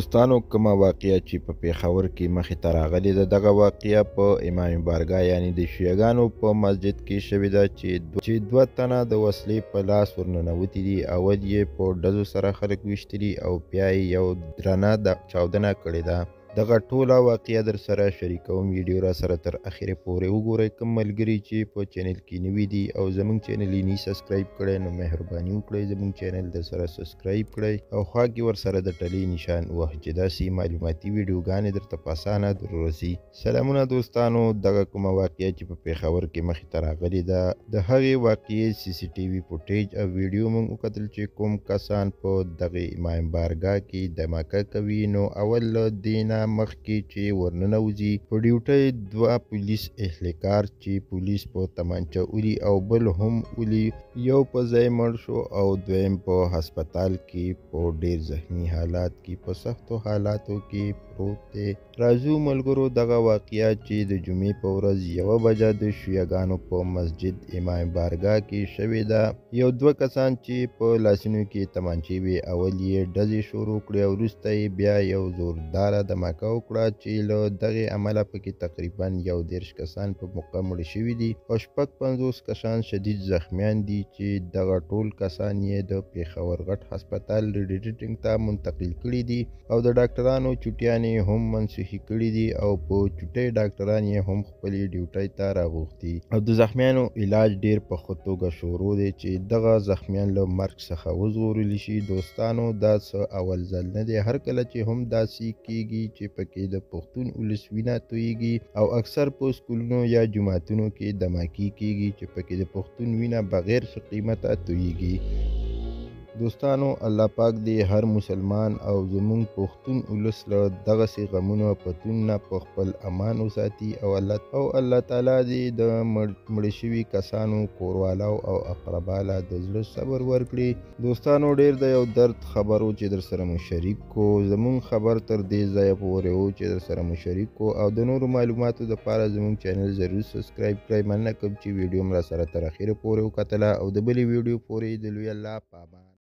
دوستانو کومه واقعه چې په پیښور کې مخې ته راغلې ده، دغه واقعه په امام بارګاه یعنی د شیعاګانو په مسجد کې شوې ده چې دوه تنه د وسلې په لاس ورننوتي دي. اول یې په ډزو سره خلک ویشتلي او بیا یې یو درنه چاودنه کړې ده. دغه ټوله واقعه در سره شریکوم. ویډیو را سره تر اخره پورې وګورئ. کوم ملګري چې په چینل کې نوي دي او زمونږ چینل یې نه سبسکرایب کړی نو مهرباني وکړئ زمونږ چینل در سره سبسکرایب کړئ او خوا کې ور سره د ټلې نشان ووهئ چې داسې معلوماتي ویډیوګانې درته په اسانه در ورسي. سلامونه دوستانو، دغه کومه واقعه چې په پیښور کې مخې ته راغلې ده، د هغې واقعې سی سی ټي وي فوټیج او ویډیو موږ وکتل چې کوم کسان په دغه امام بارګاه کې دماکه کوي. نو اول له دې نه مخکې چې ورننوځي په ډیوټۍ دوه پولیس اهلکار چې پولیس په تمانچه ولي او بل هم ولي، یو په ځای مړ شو او دویم په هسپتال کې په ډیر زخمی حالات کې په سختو حالاتو کې پروت دی. راځو ملګرو، دغه واقعه چې د جمعې په ورځ 1 بجه د شیعاګانو په مسجد امام بارګاه کې شوې ده. یو دوه کسان چې په لاسونو کې تمانچې وي، اول یې ډزې شروع کړې او وروسته یې بیا یو زورداره دماکه وکړه چې له دغې عمله پکې تقریبا 130 کسان په موقع مړه شوي دي او 50 کسان شدید زخمیان دي چې دغه ټول کسان یې د پیښور غټ هسپتال ریډیټینګ ته منتقل کړي دي او د ډاکټرانو چوټیانې هم منسوخي کړي دي او په چوټۍ ډاکټران یې هم خپلې ډیوټۍ ته راغوښتي او د زخمیانو علاج ډیر په ښه توګه شروع دی چې دغه زخمیان له مرګ څخه وژغورلی شي. دوستانو، دا څه اول ځل نه دی، هر کله چې هم داسې کیږي چې پکې د پښتون ولس وینه تویږي او اکثر په سکولونو یا جوماتونو کې دماکي کیږي چې پکې د پښتون وینه بغیر څه قیمته تویږي. دوستانو، الله پاک دې هر مسلمان او زمونږ پښتون ولس له دغسې غمونو پتون نه په خپل امان وساتي او الله تعالی دې د مړه شوي کسانو کوروالاو او اقرباله د زړه صبر ورکړي. دوستانو، ډیر د یو درد خبرو چې در سره مو شریک کو، زمونږ خبر تر دې ځایه پورې و چې در سره مو شریک کو او د نورو معلوماتو لپاره زمونږ چینل ضرور سبسکرایب کړئ. مننه کوم چې ویډیو را سره تر اخره پورې وکتله او د بلې ویډیو پورې د لوی الله پامان.